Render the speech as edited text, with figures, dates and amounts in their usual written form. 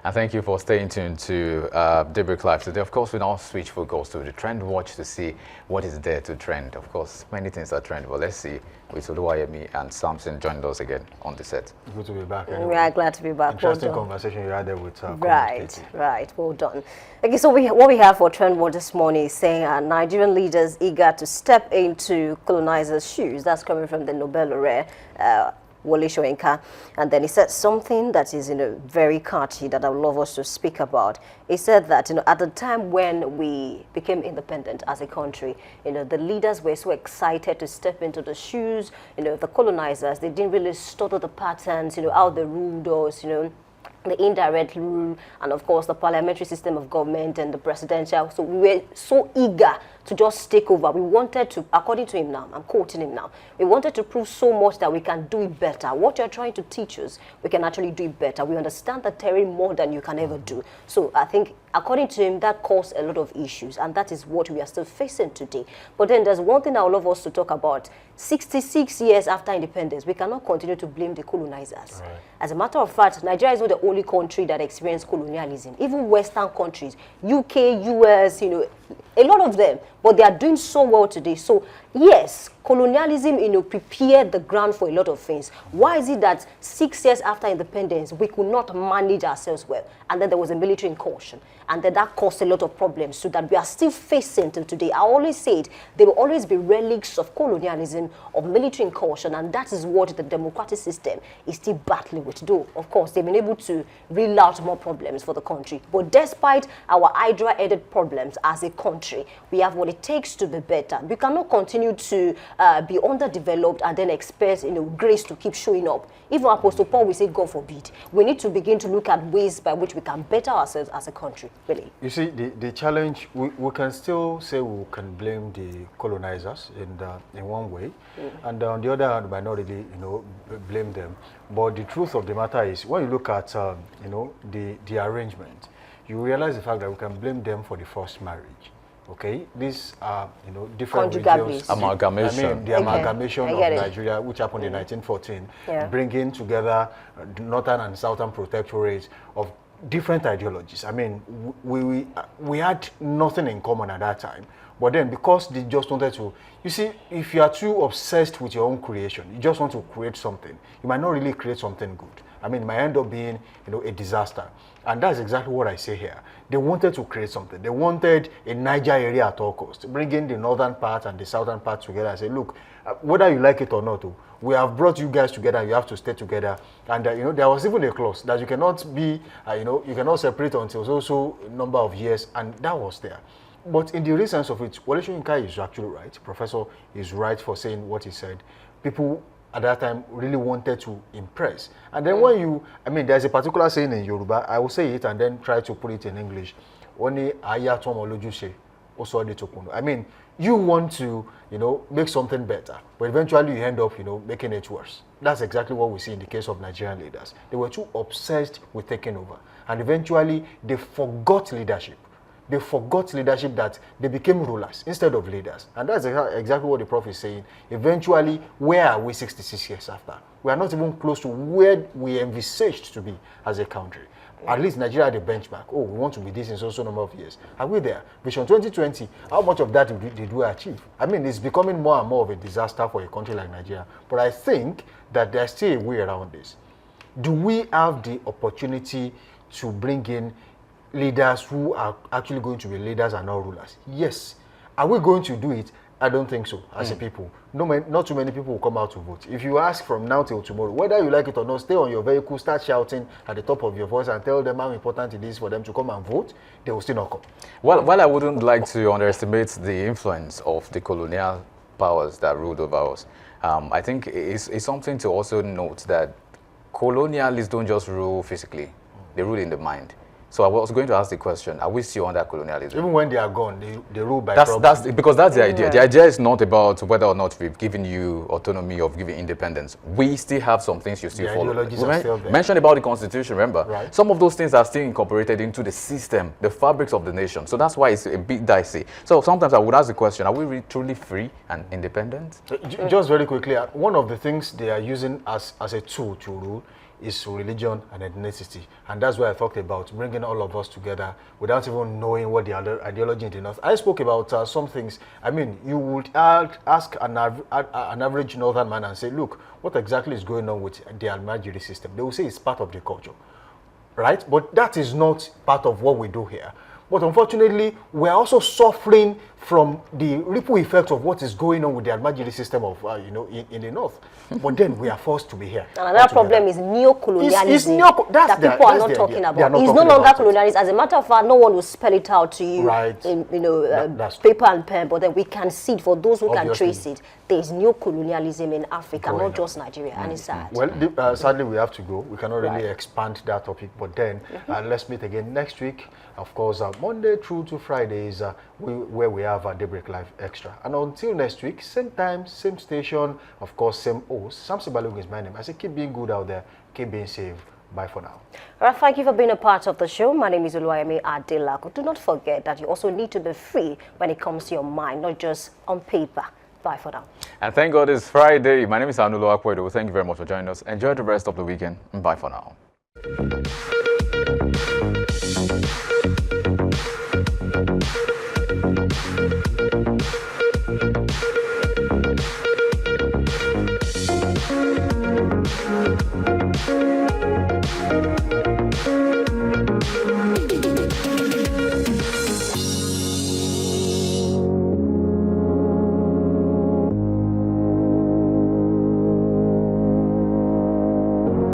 And thank you for staying tuned to Daybreak Live today. Of course, we now switch focus to the TrendWatch to see what is there to trend. Of course, many things are trend, but let's see. With Oluwayemi and Samson joined us again on the set. Good to be back. Anyway. We are glad to be back. Interesting conversation you had there with Right. Well done. Okay, so what we have for TrendWatch this morning is saying Nigerian leaders eager to step into colonizers' shoes. That's coming from the Nobel laureate, Wole Soyinka. And then he said something that is, very catchy that I would love us to speak about. He said that, at the time when we became independent as a country, the leaders were so excited to step into the shoes, the colonizers. They didn't really study the patterns, how they ruled us, the indirect rule, and of course the parliamentary system of government and the presidential. So we were so eager to just take over. We wanted to, according to him now, I'm quoting him now, we wanted to prove so much that we can do it better. What you're trying to teach us, we can actually do it better. We understand the terrain more than you can ever do. So I think, according to him, that caused a lot of issues, and that is what we are still facing today. But then there's one thing I would love us to talk about. 66 years after independence, we cannot continue to blame the colonizers. Right. As a matter of fact, Nigeria is not the only country that experienced colonialism. Even Western countries, UK, US, a lot of them, but they are doing so well today. So yes, colonialism, prepared the ground for a lot of things. Why is it that 6 years after independence, we could not manage ourselves well? And then there was a military incursion. And then that caused a lot of problems so that we are still facing till today. I always said there will always be relics of colonialism, of military incursion, and that is what the democratic system is still battling with. Though, of course, they've been able to reel out more problems for the country. But despite our hydra-headed problems as a country, we have what it takes to be better. We cannot continue to be underdeveloped and then expect, grace to keep showing up. Even Apostle Paul will say, God forbid. We need to begin to look at ways by which we can better ourselves as a country, really. You see, the challenge, we can still say we can blame the colonizers in one way. And on the other hand, we might not really, blame them. But the truth of the matter is, when you look at, the arrangement, you realize the fact that we can blame them for the forced marriage. Okay, these are, different regions. Amalgamation. I mean, the amalgamation of Nigeria, which happened in 1914, bringing together northern and southern protectorates of different ideologies. I mean, we had nothing in common at that time. But then, because they just wanted to, you see, if you are too obsessed with your own creation, you just want to create something, you might not really create something good. I mean, it might end up being, a disaster. And that's exactly what I say here. They wanted to create something. They wanted a Nigeria at all costs, bringing the northern part and the southern part together and say, look, whether you like it or not, we have brought you guys together, you have to stay together. And, there was even a clause that you cannot be, you cannot separate until so number of years, and that was there. But in the real sense of it, Wole Soyinka is actually right. Professor is right for saying what he said. People at that time really wanted to impress. And then when there's a particular saying in Yoruba, I will say it and then try to put it in English. I mean, you want to, make something better, but eventually you end up, making it worse. That's exactly what we see in the case of Nigerian leaders. They were too obsessed with taking over, and eventually they forgot leadership. They forgot leadership, that they became rulers instead of leaders. And that's exactly what the Prof is saying. Eventually, where are we 66 years after? We are not even close to where we envisaged to be as a country. At least Nigeria had a benchmark. Oh, we want to be this in so number of years. Are we there? Vision 2020, how much of that did we achieve? I mean, it's becoming more and more of a disaster for a country like Nigeria. But I think that there's still a way around this. Do we have the opportunity to bring in leaders who are actually going to be leaders and not rulers? Yes. Are we going to do it? I don't think so, as a people. Not too many people will come out to vote. If you ask from now till tomorrow, whether you like it or not, stay on your vehicle, start shouting at the top of your voice and tell them how important it is for them to come and vote, they will still not come. Well, while I wouldn't like to underestimate the influence of the colonial powers that ruled over us, I think it's something to also note that colonialists don't just rule physically, they rule in the mind. So I was going to ask the question, are we still under colonialism? Even when they are gone, they rule by proxy. Because that's the idea. The idea is not about whether or not we've given you autonomy of giving independence. We still have some things you still follow. We mentioned about the Constitution, remember? Right. Some of those things are still incorporated into the system, the fabrics of the nation. So that's why it's a bit dicey. So sometimes I would ask the question, are we really truly free and independent? Just very quickly, one of the things they are using as a tool to rule is religion and ethnicity. And that's why I talked about bringing all of us together without even knowing what the other ideology in the North. I spoke about some things. I mean, you would ask an average Northern man and say, look, what exactly is going on with the Almajiri system? They will say it's part of the culture, right? But that is not part of what we do here. But unfortunately, we're also suffering from the ripple effect of what is going on with the Almajiri system of, in the North. But then we are forced to be here. Another problem is neo-colonialism that people are not talking about. It's no longer colonialism. As a matter of fact, no one will spell it out to you in paper and pen, but then we can see it for those who can trace it. There is neo-colonialism in Africa, not just Nigeria, and it's sad. Well, sadly, we have to go. We cannot really expand that topic, but then let's meet again next week. Of course, Monday through to Friday is where we have Daybreak Live Extra. And until next week, same time, same station, of course, same host. Samson Balogun is my name. I say keep being good out there, keep being safe. Bye for now. All right, thank you for being a part of the show. My name is Oluwayemi Adelako. Do not forget that you also need to be free when it comes to your mind, not just on paper. Bye for now. And thank God it's Friday. My name is Anulo Akwedo. Thank you very much for joining us. Enjoy the rest of the weekend. Bye for now.